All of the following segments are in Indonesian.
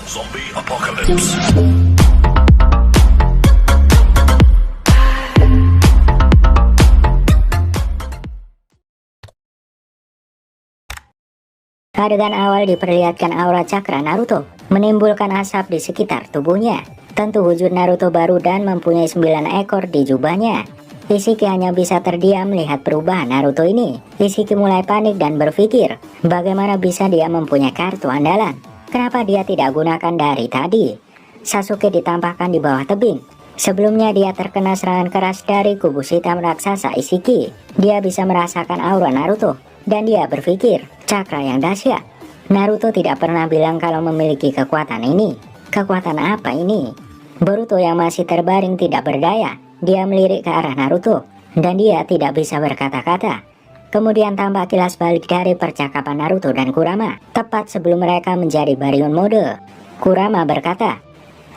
Zombie Apocalypse. Adegan awal diperlihatkan aura cakra Naruto menimbulkan asap di sekitar tubuhnya. Tentu wujud Naruto baru dan mempunyai 9 ekor di jubahnya. Ishiki hanya bisa terdiam melihat perubahan Naruto ini. Ishiki mulai panik dan berpikir, bagaimana bisa dia mempunyai kartu andalan? Kenapa dia tidak gunakan dari tadi? Sasuke ditampakkan di bawah tebing. Sebelumnya dia terkena serangan keras dari kubus hitam raksasa Ishiki. Dia bisa merasakan aura Naruto dan dia berpikir, cakra yang dahsyat. Naruto tidak pernah bilang kalau memiliki kekuatan ini. Kekuatan apa ini? Boruto yang masih terbaring tidak berdaya. Dia melirik ke arah Naruto dan dia tidak bisa berkata-kata. Kemudian tampak kilas balik dari percakapan Naruto dan Kurama tepat sebelum mereka menjadi Baryon Mode. Kurama berkata,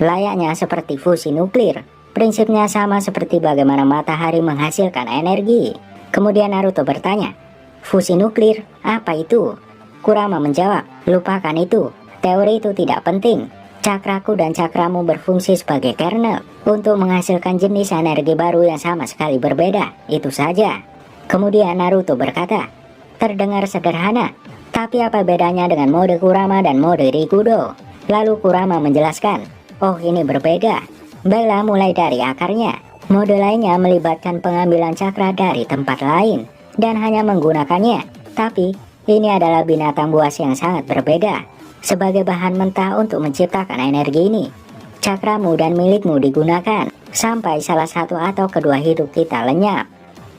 layaknya seperti fusi nuklir. Prinsipnya sama seperti bagaimana matahari menghasilkan energi. Kemudian Naruto bertanya, fusi nuklir, apa itu? Kurama menjawab, lupakan itu. Teori itu tidak penting. Cakraku dan cakramu berfungsi sebagai kernel untuk menghasilkan jenis energi baru yang sama sekali berbeda. Itu saja. Kemudian Naruto berkata, terdengar sederhana, tapi apa bedanya dengan mode Kurama dan mode Rikudo? Lalu Kurama menjelaskan, oh ini berbeda. Baiklah mulai dari akarnya. Mode lainnya melibatkan pengambilan cakra dari tempat lain dan hanya menggunakannya. Tapi ini adalah binatang buas yang sangat berbeda. Sebagai bahan mentah untuk menciptakan energi ini, cakramu dan milikmu digunakan sampai salah satu atau kedua hidup kita lenyap.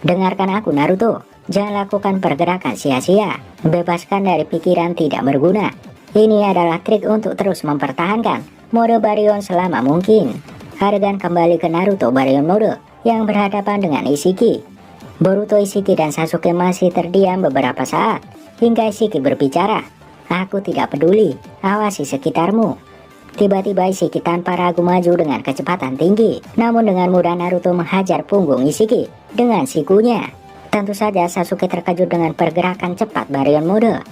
Dengarkan aku Naruto, jangan lakukan pergerakan sia-sia. Bebaskan dari pikiran tidak berguna. Ini adalah trik untuk terus mempertahankan mode Baryon selama mungkin. Adegan kembali ke Naruto Baryon Mode yang berhadapan dengan Ishiki. Boruto, Ishiki dan Sasuke masih terdiam beberapa saat hingga Ishiki berbicara. Aku tidak peduli, awasi sekitarmu. Tiba-tiba Ishiki tanpa ragu maju dengan kecepatan tinggi. Namun dengan mudah Naruto menghajar punggung Ishiki dengan sikunya. Tentu saja Sasuke terkejut dengan pergerakan cepat Baryon Mode.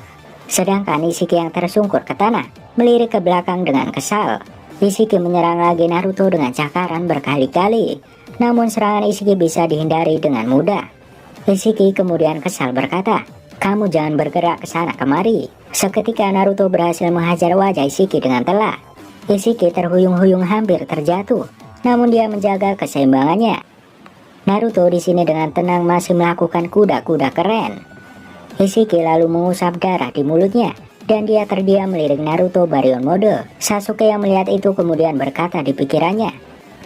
Sedangkan Ishiki yang tersungkur ke tanah melirik ke belakang dengan kesal. Ishiki menyerang lagi Naruto dengan cakaran berkali-kali. Namun serangan Ishiki bisa dihindari dengan mudah. Ishiki kemudian kesal berkata, kamu jangan bergerak ke sana kemari. Seketika Naruto berhasil menghajar wajah Ishiki dengan telak. Ishiki terhuyung-huyung hampir terjatuh, namun dia menjaga keseimbangannya. Naruto di sini dengan tenang masih melakukan kuda-kuda keren. Ishiki lalu mengusap darah di mulutnya dan dia terdiam melirik Naruto Baryon Mode. Sasuke yang melihat itu kemudian berkata di pikirannya,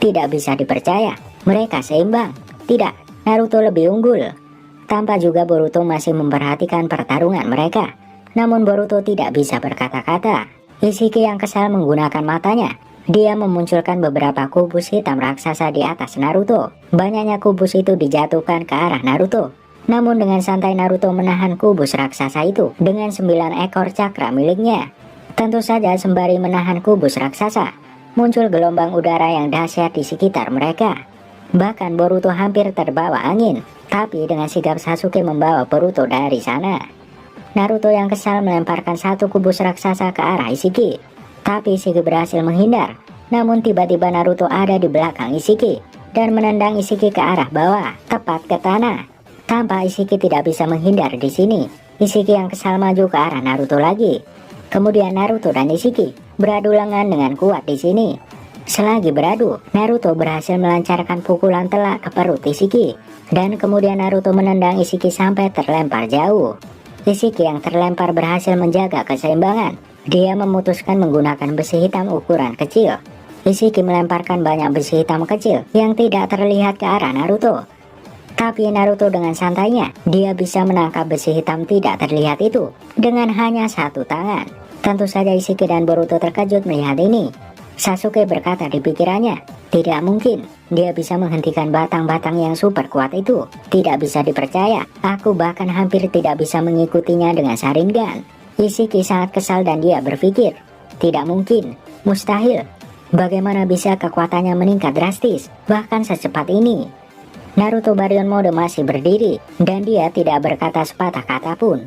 tidak bisa dipercaya, mereka seimbang. Tidak, Naruto lebih unggul. Tampak juga Boruto masih memperhatikan pertarungan mereka. Namun Boruto tidak bisa berkata-kata. Ishiki yang kesal menggunakan matanya. Dia memunculkan beberapa kubus hitam raksasa di atas Naruto. Banyaknya kubus itu dijatuhkan ke arah Naruto. Namun dengan santai Naruto menahan kubus raksasa itu dengan 9 ekor cakra miliknya. Tentu saja sembari menahan kubus raksasa, muncul gelombang udara yang dahsyat di sekitar mereka. Bahkan Boruto hampir terbawa angin. Tapi dengan sigap Sasuke membawa Boruto dari sana. Naruto yang kesal melemparkan satu kubus raksasa ke arah Ishiki. Tapi Ishiki berhasil menghindar. Namun tiba-tiba Naruto ada di belakang Ishiki dan menendang Ishiki ke arah bawah, tepat ke tanah. Tanpa Ishiki tidak bisa menghindar di sini. Ishiki yang kesal maju ke arah Naruto lagi. Kemudian Naruto dan Ishiki beradu lengan dengan kuat di sini. Selagi beradu, Naruto berhasil melancarkan pukulan telak ke perut Ishiki. Dan kemudian Naruto menendang Ishiki sampai terlempar jauh. Ishiki yang terlempar berhasil menjaga keseimbangan. Dia memutuskan menggunakan besi hitam ukuran kecil. Ishiki melemparkan banyak besi hitam kecil yang tidak terlihat ke arah Naruto. Tapi Naruto dengan santainya, dia bisa menangkap besi hitam tidak terlihat itu dengan hanya satu tangan. Tentu saja Ishiki dan Boruto terkejut melihat ini. Sasuke berkata di pikirannya, tidak mungkin dia bisa menghentikan batang-batang yang super kuat itu. Tidak bisa dipercaya, aku bahkan hampir tidak bisa mengikutinya dengan Sharingan. Ishiki sangat kesal dan dia berpikir, tidak mungkin, mustahil. Bagaimana bisa kekuatannya meningkat drastis, bahkan secepat ini? Naruto Baryon Mode masih berdiri dan dia tidak berkata sepatah kata pun.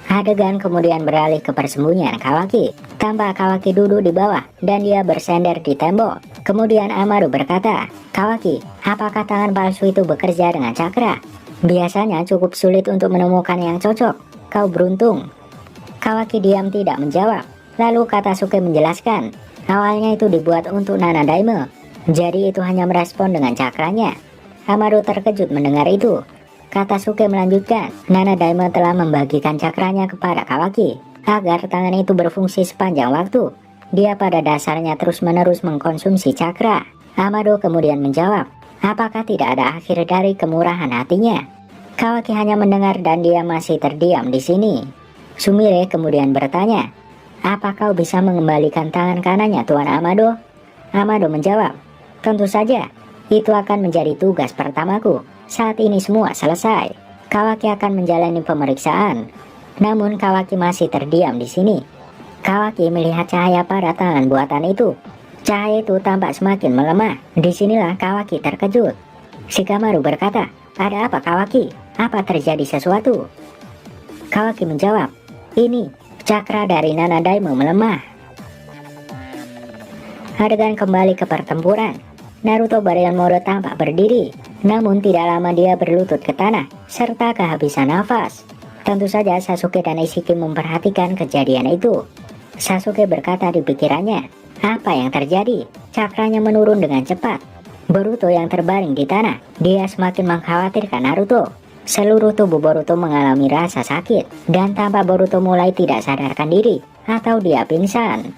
Adegan kemudian beralih ke persembunyian Kawaki. Tampak Kawaki duduk di bawah dan dia bersender di tembok. Kemudian Amaru berkata, "Kawaki, apakah tangan palsu itu bekerja dengan cakra? Biasanya cukup sulit untuk menemukan yang cocok. Kau beruntung." Kawaki diam tidak menjawab. Lalu Katasuke menjelaskan, awalnya itu dibuat untuk Nana Daime, jadi itu hanya merespon dengan cakranya. Amaru terkejut mendengar itu. Katasuke melanjutkan, Nana Daime telah membagikan cakranya kepada Kawaki agar tangan itu berfungsi sepanjang waktu. Dia pada dasarnya terus-menerus mengkonsumsi cakra. Amado kemudian menjawab, apakah tidak ada akhir dari kemurahan hatinya? Kawaki hanya mendengar dan dia masih terdiam di sini. Sumire kemudian bertanya, apa kau bisa mengembalikan tangan kanannya, Tuan Amado? Amado menjawab, tentu saja, itu akan menjadi tugas pertamaku. Saat ini semua selesai, Kawaki akan menjalani pemeriksaan. Namun Kawaki masih terdiam di sini. Kawaki melihat cahaya pada tangan buatan itu. Cahaya itu tampak semakin melemah. Disinilah Kawaki terkejut. Shikamaru berkata, ada apa Kawaki? Apa terjadi sesuatu? Kawaki menjawab, ini, cakra dari Nana Daime melemah. Adegan kembali ke pertempuran. Naruto Baryon-Mode tampak berdiri, namun tidak lama dia berlutut ke tanah, serta kehabisan nafas. Tentu saja Sasuke dan Ishiki memperhatikan kejadian itu. Sasuke berkata di pikirannya, apa yang terjadi? Cakranya menurun dengan cepat. Boruto yang terbaring di tanah, dia semakin mengkhawatirkan Naruto. Seluruh tubuh Boruto mengalami rasa sakit, dan tampak Boruto mulai tidak sadarkan diri, atau dia pingsan.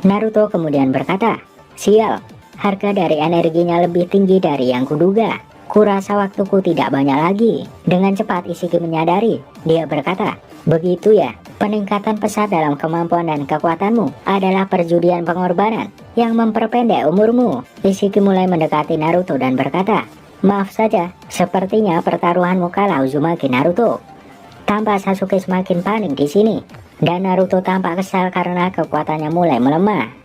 Naruto kemudian berkata, sial, harga dari energinya lebih tinggi dari yang kuduga. Kurasa waktuku tidak banyak lagi. Dengan cepat Ishiki menyadari. Dia berkata, begitu ya, peningkatan pesat dalam kemampuan dan kekuatanmu adalah perjudian pengorbanan yang memperpendek umurmu. Ishiki mulai mendekati Naruto dan berkata, maaf saja, sepertinya pertaruhanmu kalah Uzumaki Naruto. Tampak Sasuke semakin panik di sini, dan Naruto tampak kesal karena kekuatannya mulai melemah.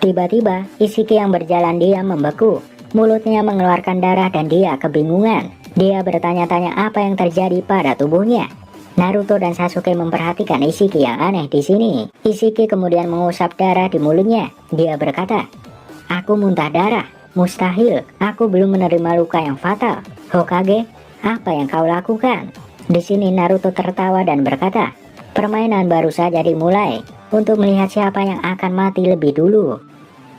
Tiba-tiba, Ishiki yang berjalan diam membeku. Mulutnya mengeluarkan darah dan dia kebingungan. Dia bertanya-tanya apa yang terjadi pada tubuhnya. Naruto dan Sasuke memperhatikan Ishiki yang aneh di sini. Ishiki kemudian mengusap darah di mulutnya. Dia berkata, aku muntah darah. Mustahil, aku belum menerima luka yang fatal. Hokage, apa yang kau lakukan? Di sini Naruto tertawa dan berkata, permainan baru saja dimulai untuk melihat siapa yang akan mati lebih dulu.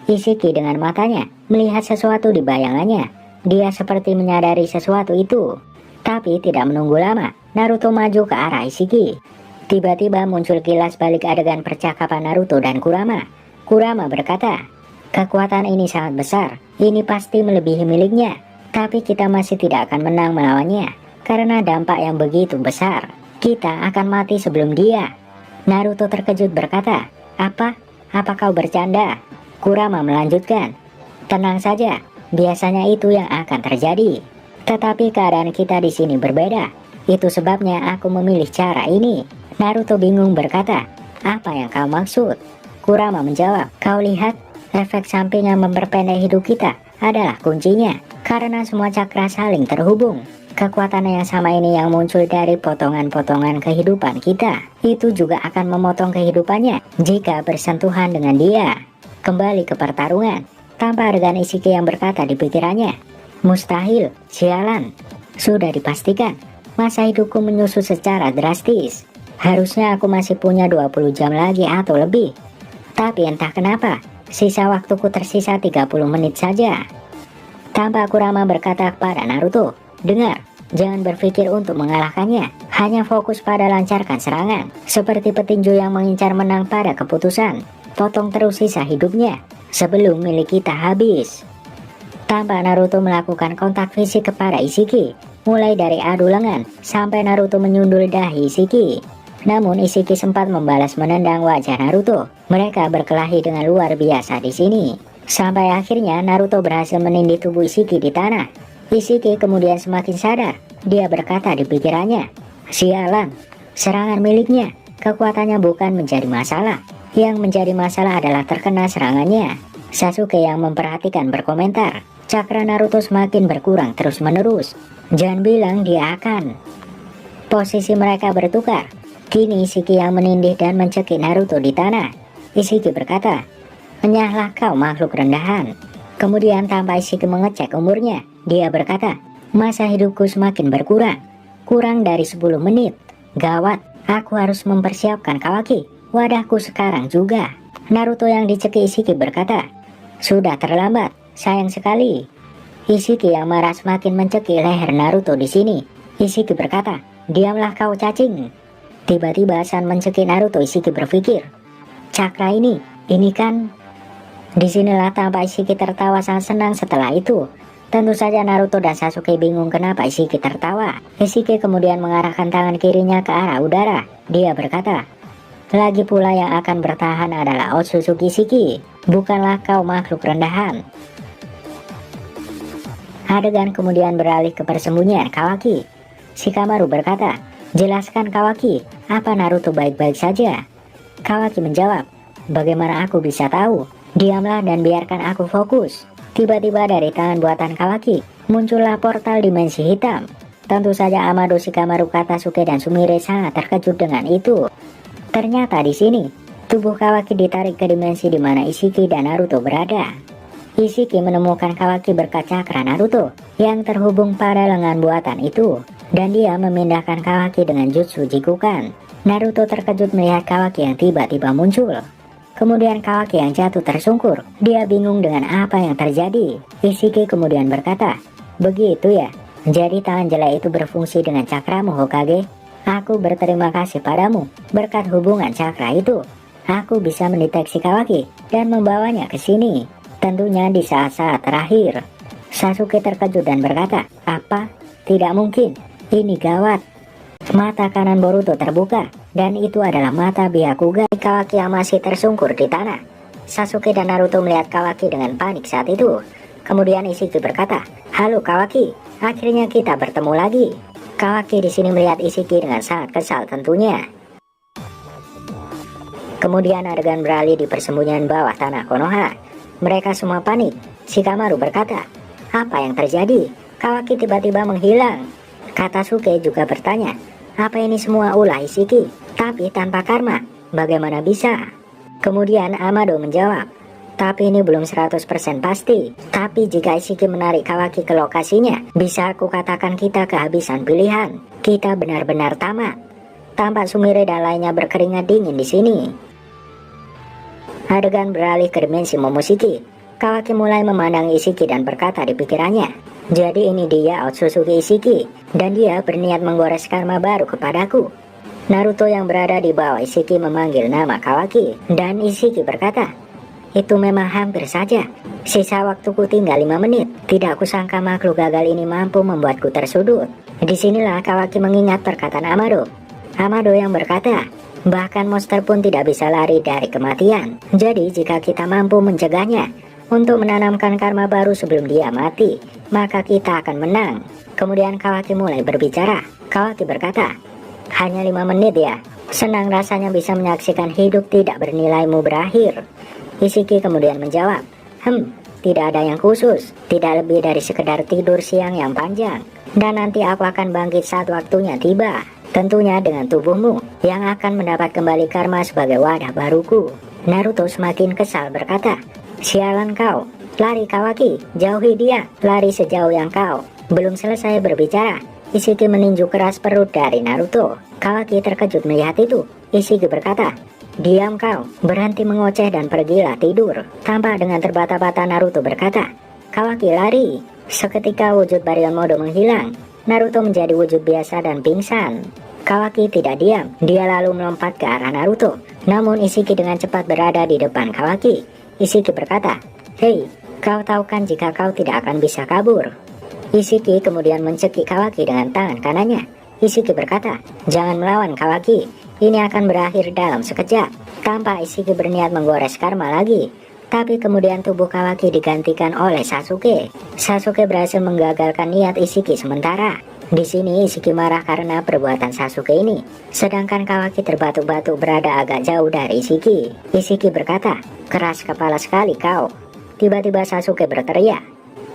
Ishiki dengan matanya melihat sesuatu di bayangannya. Dia seperti menyadari sesuatu itu. Tapi tidak menunggu lama, Naruto maju ke arah Ishiki. Tiba-tiba muncul kilas balik adegan percakapan Naruto dan Kurama. Kurama berkata, kekuatan ini sangat besar. Ini pasti melebihi miliknya. Tapi kita masih tidak akan menang melawannya. Karena dampak yang begitu besar. Kita akan mati sebelum dia. Naruto terkejut berkata, apa? Apa kau bercanda? Kurama melanjutkan, tenang saja, biasanya itu yang akan terjadi. Tetapi keadaan kita di sini berbeda. Itu sebabnya aku memilih cara ini. Naruto bingung berkata, apa yang kau maksud? Kurama menjawab, kau lihat, efek samping yang memperpendek hidup kita adalah kuncinya. Karena semua cakra saling terhubung. Kekuatan yang sama ini yang muncul dari potongan-potongan kehidupan kita. Itu juga akan memotong kehidupannya jika bersentuhan dengan dia. Kembali ke pertarungan, tampak adegan Ishiki yang berkata di pikirannya, mustahil, sialan. Sudah dipastikan, masa hidupku menyusut secara drastis. Harusnya aku masih punya 20 jam lagi atau lebih. Tapi entah kenapa, sisa waktuku tersisa 30 menit saja. Tampak Kurama berkata kepada Naruto, dengar, jangan berpikir untuk mengalahkannya. Hanya fokus pada lancarkan serangan, seperti petinju yang mengincar menang pada keputusan. Potong terus sisa hidupnya sebelum milik kita habis. Tampak Naruto melakukan kontak fisik kepada Ishiki, mulai dari adu lengan sampai Naruto menyundul dahi Ishiki. Namun Ishiki sempat membalas menendang wajah Naruto. Mereka berkelahi dengan luar biasa di sini. Sampai akhirnya Naruto berhasil menindih tubuh Ishiki di tanah. Ishiki kemudian semakin sadar. Dia berkata di pikirannya, sialan, serangan miliknya, kekuatannya bukan menjadi masalah. Yang menjadi masalah adalah terkena serangannya. Sasuke yang memperhatikan berkomentar, cakra Naruto semakin berkurang terus-menerus. Jangan bilang dia akan. Posisi mereka bertukar. Kini Ishiki yang menindih dan mencekik Naruto di tanah. Ishiki berkata, "Enyahlah kau makhluk rendahan." Kemudian tanpa Ishiki mengecek umurnya, dia berkata, "Masa hidupku semakin berkurang. Kurang dari 10 menit. Gawat, aku harus mempersiapkan Kawaki. Wadahku sekarang juga." Naruto yang dicekik Ishiki berkata, "Sudah terlambat, sayang sekali." Ishiki yang marah semakin mencekik leher Naruto di sini. Ishiki berkata, "Diamlah kau cacing." Tiba-tiba San mencekik Naruto. Ishiki berpikir, "Cakra ini kan..." Disinilah tampak Ishiki tertawa sangat senang setelah itu. Tentu saja Naruto dan Sasuke bingung kenapa Ishiki tertawa. Ishiki kemudian mengarahkan tangan kirinya ke arah udara. Dia berkata, "Lagi pula yang akan bertahan adalah Otsutsuki Ishiki, bukanlah kau makhluk rendahan." Adegan kemudian beralih ke persembunyian Kawaki. Shikamaru berkata, "Jelaskan Kawaki, apa Naruto baik-baik saja?" Kawaki menjawab, "Bagaimana aku bisa tahu? Diamlah dan biarkan aku fokus." Tiba-tiba dari tangan buatan Kawaki muncullah portal dimensi hitam. Tentu saja Amado, Shikamaru, Katasuke, dan Sumire sangat terkejut dengan itu. Ternyata di sini tubuh Kawaki ditarik ke dimensi di mana Ishiki dan Naruto berada. Ishiki menemukan Kawaki berkat cakra Naruto yang terhubung pada lengan buatan itu, dan dia memindahkan Kawaki dengan jutsu jikukan. Naruto terkejut melihat Kawaki yang tiba-tiba muncul. Kemudian Kawaki yang jatuh tersungkur. Dia bingung dengan apa yang terjadi. Ishiki kemudian berkata, "Begitu ya, jadi tangan jelek itu berfungsi dengan cakramu, Hokage. Aku berterima kasih padamu. Berkat hubungan cakra itu, aku bisa mendeteksi Kawaki dan membawanya ke sini. Tentunya di saat-saat terakhir." Sasuke terkejut dan berkata, "Apa? Tidak mungkin. Ini gawat." Mata kanan Boruto terbuka, dan itu adalah mata Byakugan Kawaki yang masih tersungkur di tanah. Sasuke dan Naruto melihat Kawaki dengan panik saat itu. Kemudian Ishiki berkata, "Halo Kawaki, akhirnya kita bertemu lagi." Kawaki di sini melihat Ishiki dengan sangat kesal tentunya. Kemudian adegan beralih di persembunyian bawah tanah Konoha. Mereka semua panik. Shikamaru berkata, "Apa yang terjadi? Kawaki tiba-tiba menghilang." Katasuke juga bertanya, "Apa ini semua ulah Ishiki? Tapi tanpa karma, bagaimana bisa?" Kemudian Amado menjawab, "Tapi ini belum 100% pasti. Tapi jika Ishiki menarik Kawaki ke lokasinya, bisa aku katakan kita kehabisan pilihan. Kita benar-benar tamat." Tampak Sumire dan lainnya berkeringat dingin di sini. Adegan beralih ke dimensi Momoshiki. Kawaki mulai memandang Ishiki dan berkata di pikirannya, "Jadi ini dia Otsutsuki Ishiki, dan dia berniat menggores karma baru kepadaku." Naruto yang berada di bawah Ishiki memanggil nama Kawaki, dan Ishiki berkata, "Itu memang hampir saja. Sisa waktuku tinggal 5 menit. Tidak kusangka makhluk gagal ini mampu membuatku tersudut." Disinilah Kawaki mengingat perkataan Amado. Amado yang berkata, "Bahkan monster pun tidak bisa lari dari kematian. Jadi jika kita mampu mencegahnya untuk menanamkan karma baru sebelum dia mati, maka kita akan menang." Kemudian Kawaki mulai berbicara. Kawaki berkata, "Hanya 5 menit ya? Senang rasanya bisa menyaksikan hidup tidak bernilaimu berakhir." Ishiki kemudian menjawab, Tidak ada yang khusus. Tidak lebih dari sekedar tidur siang yang panjang. Dan nanti aku akan bangkit saat waktunya tiba. Tentunya dengan tubuhmu yang akan mendapat kembali karma sebagai wadah baruku." Naruto semakin kesal berkata, "Sialan kau. Lari Kawaki, jauhi dia. Lari sejauh yang kau." Belum selesai berbicara, Ishiki meninju keras perut dari Naruto. Kawaki terkejut melihat itu. Ishiki berkata, "Diam kau, berhenti mengoceh dan pergilah tidur." Tampak dengan terbata-bata Naruto berkata, "Kawaki lari." Seketika wujud Baryon Modo menghilang. Naruto menjadi wujud biasa dan pingsan. Kawaki tidak diam, dia lalu melompat ke arah Naruto. Namun Ishiki dengan cepat berada di depan Kawaki. Ishiki berkata, "Hei, kau tahu kan jika kau tidak akan bisa kabur?" Ishiki kemudian mencekik Kawaki dengan tangan kanannya. Ishiki berkata, "Jangan melawan Kawaki, ini akan berakhir dalam sekejap." Tampak Ishiki berniat menggores karma lagi. Tapi kemudian tubuh Kawaki digantikan oleh Sasuke. Sasuke berhasil menggagalkan niat Ishiki sementara. Di sini Ishiki marah karena perbuatan Sasuke ini. Sedangkan Kawaki terbatuk-batuk berada agak jauh dari Ishiki. Ishiki berkata, "Keras kepala sekali kau." Tiba-tiba Sasuke berteriak,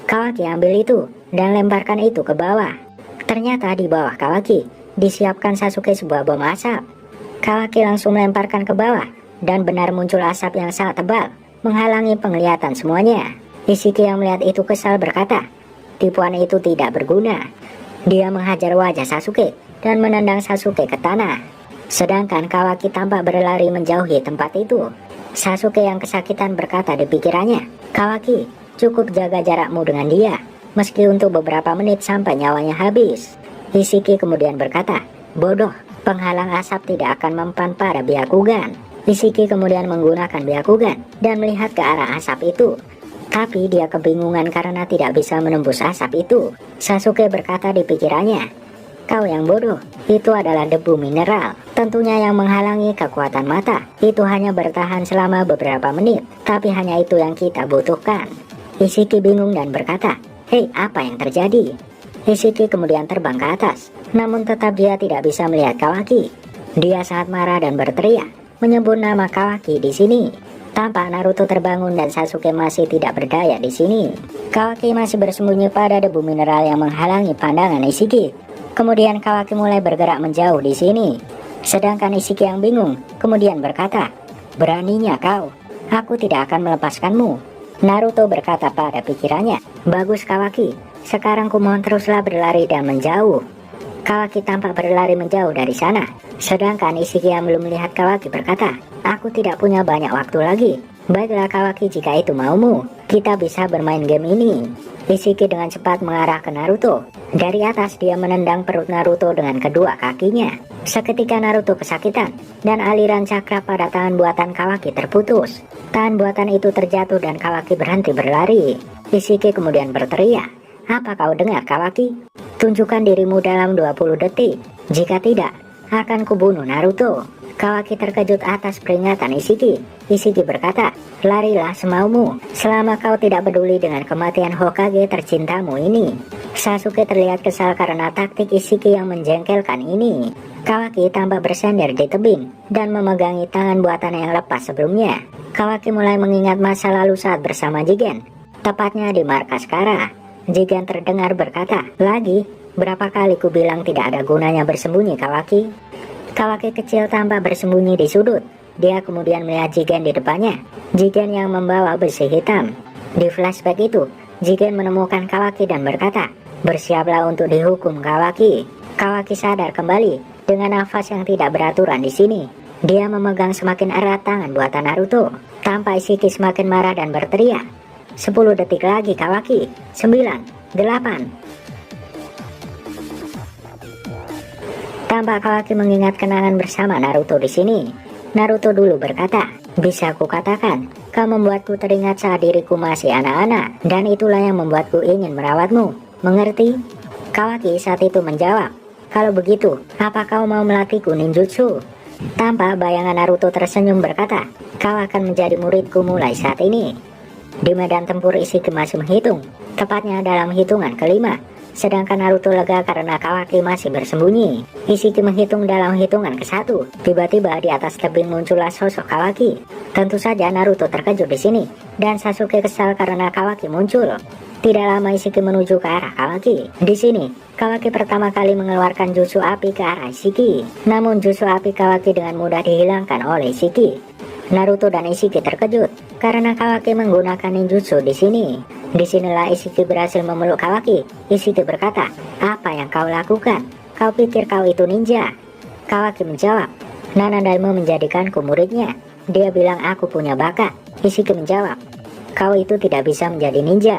"Kawaki ambil itu dan lemparkan itu ke bawah." Ternyata di bawah Kawaki disiapkan Sasuke sebuah bom asap. Kawaki langsung melemparkan ke bawah, dan benar muncul asap yang sangat tebal, menghalangi penglihatan semuanya. Isiki yang melihat itu kesal berkata, tipuan itu tidak berguna. Dia menghajar wajah Sasuke, dan menendang Sasuke ke tanah. Sedangkan Kawaki tampak berlari menjauhi tempat itu. Sasuke yang kesakitan berkata di pikirannya, Kawaki, cukup jaga jarakmu dengan dia, meski untuk beberapa menit sampai nyawanya habis. Isiki kemudian berkata, bodoh, penghalang asap tidak akan mempan pada Byakugan. Isiki kemudian menggunakan Byakugan dan melihat ke arah asap itu. Tapi dia kebingungan karena tidak bisa menembus asap itu. Sasuke berkata di pikirannya, kau yang bodoh, itu adalah debu mineral. Tentunya yang menghalangi kekuatan mata. Itu hanya bertahan selama beberapa menit, tapi hanya itu yang kita butuhkan. Isiki bingung dan berkata, hei, apa yang terjadi? Isiki kemudian terbang ke atas, namun tetap dia tidak bisa melihat Kawaki. Dia sangat marah dan berteriak, menyebut nama Kawaki di sini. Tampak Naruto terbangun dan Sasuke masih tidak berdaya di sini. Kawaki masih bersembunyi pada debu mineral yang menghalangi pandangan Isiki. Kemudian Kawaki mulai bergerak menjauh di sini. Sedangkan Isiki yang bingung kemudian berkata, beraninya kau, aku tidak akan melepaskanmu. Naruto berkata pada pikirannya, bagus Kawaki, sekarang kumohon teruslah berlari dan menjauh. Kawaki tampak berlari menjauh dari sana. Sedangkan Isiki yang belum melihat Kawaki berkata, aku tidak punya banyak waktu lagi. Baiklah Kawaki, jika itu maumu, kita bisa bermain game ini. Isiki dengan cepat mengarah ke Naruto. Dari atas dia menendang perut Naruto dengan kedua kakinya. Seketika Naruto kesakitan dan aliran cakra pada tangan buatan Kawaki terputus. Tangan buatan itu terjatuh dan Kawaki berhenti berlari. Isiki kemudian berteriak, apa kau dengar Kawaki? Tunjukkan dirimu dalam 20 detik. Jika tidak, akan kubunuh Naruto. Kawaki terkejut atas peringatan Isiki. Isiki berkata, larilah semaumu, selama kau tidak peduli dengan kematian Hokage tercintamu ini. Sasuke terlihat kesal karena taktik Isiki yang menjengkelkan ini. Kawaki tampak bersender di tebing dan memegangi tangan buatan yang lepas sebelumnya. Kawaki mulai mengingat masa lalu saat bersama Jigen, tepatnya di markas Kara. Jigen terdengar berkata, lagi, berapa kali ku bilang tidak ada gunanya bersembunyi Kawaki. Kawaki kecil tampak bersembunyi di sudut. Dia kemudian melihat Jigen di depannya. Jigen yang membawa besi hitam. Di flashback itu, Jigen menemukan Kawaki dan berkata, bersiaplah untuk dihukum Kawaki. Kawaki sadar kembali dengan nafas yang tidak beraturan di sini. Dia memegang semakin erat tangan buatan Naruto. Tampak Isiki semakin marah dan berteriak, 10 detik lagi Kawaki, 9, 8. Tampak Kawaki mengingat kenangan bersama Naruto di sini. Naruto dulu berkata, bisa ku katakan, kau membuatku teringat saat diriku masih anak-anak, dan itulah yang membuatku ingin merawatmu. Mengerti? Kawaki saat itu menjawab, kalau begitu, apa kau mau melatihku ninjutsu? Tampak bayangan Naruto tersenyum berkata, kau akan menjadi muridku mulai saat ini. Di medan tempur Isiki masih menghitung, tepatnya dalam hitungan kelima. Sedangkan Naruto lega karena Kawaki masih bersembunyi. Isiki menghitung dalam hitungan ke-1. Tiba-tiba di atas tebing muncullah sosok Kawaki. Tentu saja Naruto terkejut di sini, dan Sasuke kesal karena Kawaki muncul. Tidak lama Isiki menuju ke arah Kawaki. Di sini, Kawaki pertama kali mengeluarkan jutsu api ke arah Isiki. Namun jutsu api Kawaki dengan mudah dihilangkan oleh Isiki. Naruto dan Isiki terkejut karena Kawaki menggunakan ninjutsu di sini. Disinilah Isiki berhasil memeluk Kawaki. Isiki berkata, apa yang kau lakukan? Kau pikir kau itu ninja? Kawaki menjawab, Nanadaime menjadikanku muridnya. Dia bilang aku punya bakat. Isiki menjawab, kau itu tidak bisa menjadi ninja.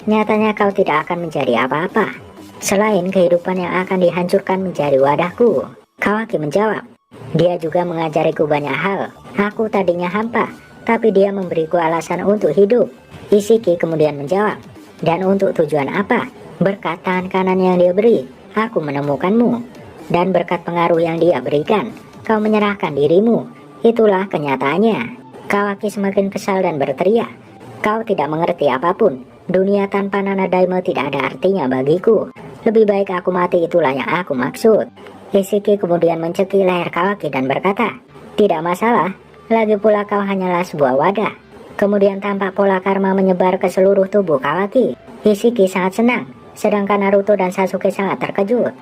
Nyatanya kau tidak akan menjadi apa-apa, selain kehidupan yang akan dihancurkan menjadi wadahku. Kawaki menjawab, dia juga mengajariku banyak hal. Aku tadinya hampa, tapi dia memberiku alasan untuk hidup. Isiki kemudian menjawab, dan untuk tujuan apa? Berkat tangan kanan yang dia beri, aku menemukanmu. Dan berkat pengaruh yang dia berikan, kau menyerahkan dirimu. Itulah kenyataannya. Kawaki semakin kesal dan berteriak, kau tidak mengerti apapun. Dunia tanpa Nanadaime tidak ada artinya bagiku. Lebih baik aku mati, itulah yang aku maksud. Isiki kemudian mencekik leher Kawaki dan berkata, tidak masalah, lagi pula kau hanyalah sebuah wadah. Kemudian tampak pola karma menyebar ke seluruh tubuh Kawaki. Isiki sangat senang, sedangkan Naruto dan Sasuke sangat terkejut.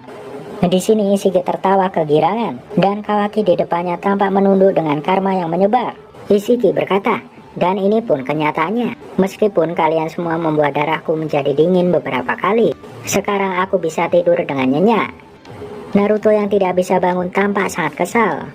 Di sini Ishiki tertawa kegirangan dan Kawaki di depannya tampak menunduk dengan karma yang menyebar. Ishiki berkata, dan ini pun kenyataannya. Meskipun kalian semua membuat darahku menjadi dingin beberapa kali, sekarang aku bisa tidur dengan nyenyak. Naruto yang tidak bisa bangun tampak sangat kesal.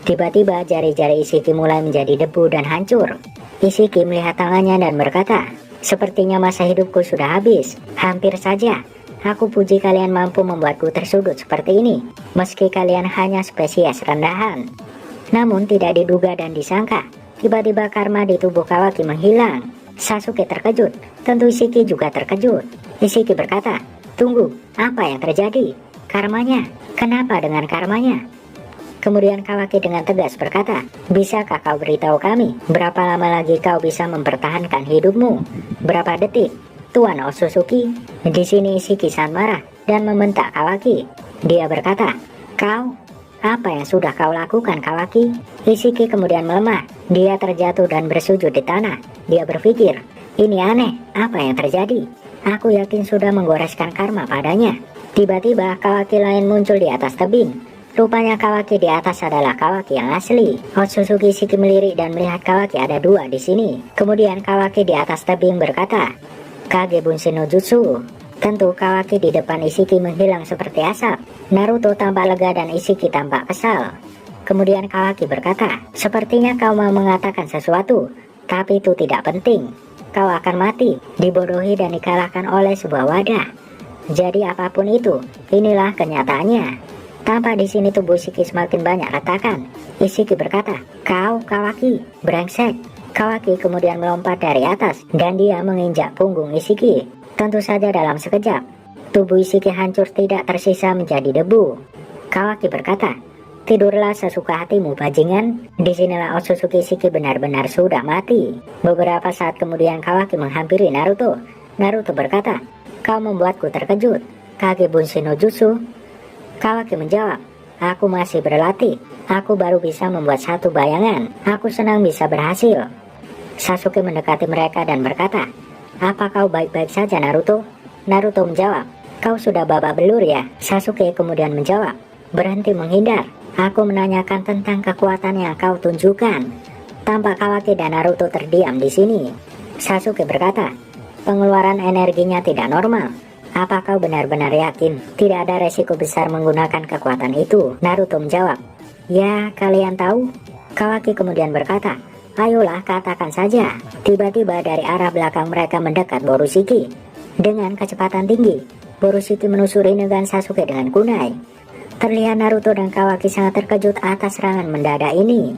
Tiba-tiba jari-jari Ishiki mulai menjadi debu dan hancur. Ishiki melihat tangannya dan berkata, sepertinya masa hidupku sudah habis. Hampir saja. Aku puji kalian mampu membuatku tersudut seperti ini, meski kalian hanya spesies rendahan. Namun tidak diduga dan disangka, tiba-tiba karma di tubuh Kawaki menghilang. Sasuke terkejut, tentu Ishiki juga terkejut. Ishiki berkata, tunggu, apa yang terjadi? Karmanya, kenapa dengan karmanya? Kemudian Kawaki dengan tegas berkata, bisakah kau beritahu kami, berapa lama lagi kau bisa mempertahankan hidupmu? Berapa detik? Tuan Otsutsuki. Di sini Ishiki sangat marah dan membentak Kawaki. Dia berkata, kau, apa yang sudah kau lakukan Kawaki? Ishiki kemudian melemah. Dia terjatuh dan bersujud di tanah. Dia berpikir, ini aneh, apa yang terjadi? Aku yakin sudah menggoreskan karma padanya. Tiba-tiba Kawaki lain muncul di atas tebing. Rupanya Kawaki di atas adalah Kawaki yang asli. Otsutsuki Ishiki melirik dan melihat Kawaki ada dua di sini. Kemudian Kawaki di atas tebing berkata, Kage Bunshin no Jutsu. Tentu Kawaki di depan Ishiki menghilang seperti asap. Naruto tampak lega dan Ishiki tampak kesal. Kemudian Kawaki berkata, sepertinya kau mau mengatakan sesuatu, tapi itu tidak penting. Kau akan mati, dibodohi dan dikalahkan oleh sebuah wadah. Jadi apapun itu, inilah kenyataannya. Tampak di sini tubuh Ishiki semakin banyak retakan. Ishiki berkata, kau Kawaki, brengsek. Kawaki kemudian melompat dari atas dan dia menginjak punggung Ishiki. Tentu saja dalam sekejap, tubuh Ishiki hancur tidak tersisa menjadi debu. Kawaki berkata, tidurlah sesuka hatimu bajingan. Disinilah Otsutsuki Ishiki benar-benar sudah mati. Beberapa saat kemudian Kawaki menghampiri Naruto. Naruto berkata, kau membuatku terkejut. Kage Bunshin no Jutsu. Kawaki menjawab, aku masih berlatih. Aku baru bisa membuat satu bayangan. Aku senang bisa berhasil. Sasuke mendekati mereka dan berkata, apa kau baik-baik saja Naruto? Naruto menjawab, kau sudah babak belur ya? Sasuke kemudian menjawab, berhenti menghindar. Aku menanyakan tentang kekuatan yang kau tunjukkan. Tampak Kawaki dan Naruto terdiam di sini. Sasuke berkata, pengeluaran energinya tidak normal. Apa kau benar-benar yakin tidak ada resiko besar menggunakan kekuatan itu? Naruto menjawab, ya kalian tahu. Kawaki kemudian berkata, ayolah katakan saja. Tiba-tiba dari arah belakang mereka mendekat Borushiki. Dengan kecepatan tinggi, Borushiki menusuri dengan Sasuke dengan kunai. Terlihat Naruto dan Kawaki sangat terkejut atas serangan mendadak ini.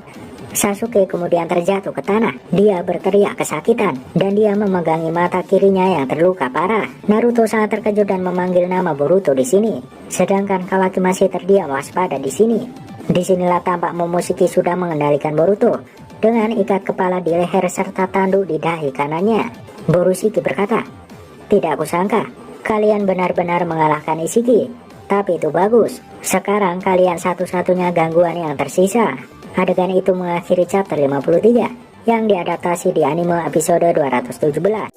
Sasuke kemudian terjatuh ke tanah. Dia berteriak kesakitan dan dia memegangi mata kirinya yang terluka parah. Naruto sangat terkejut dan memanggil nama Boruto di sini. Sedangkan Kawaki masih terdiam waspada di sini. Disinilah tampak Momoshiki sudah mengendalikan Boruto dengan ikat kepala di leher serta tanduk di dahi kanannya. Borushiki berkata, tidak kusangka kalian benar-benar mengalahkan Ishiki. Tapi itu bagus. Sekarang kalian satu-satunya gangguan yang tersisa. Adegan itu mengakhiri chapter 53 yang diadaptasi di anime episode 217.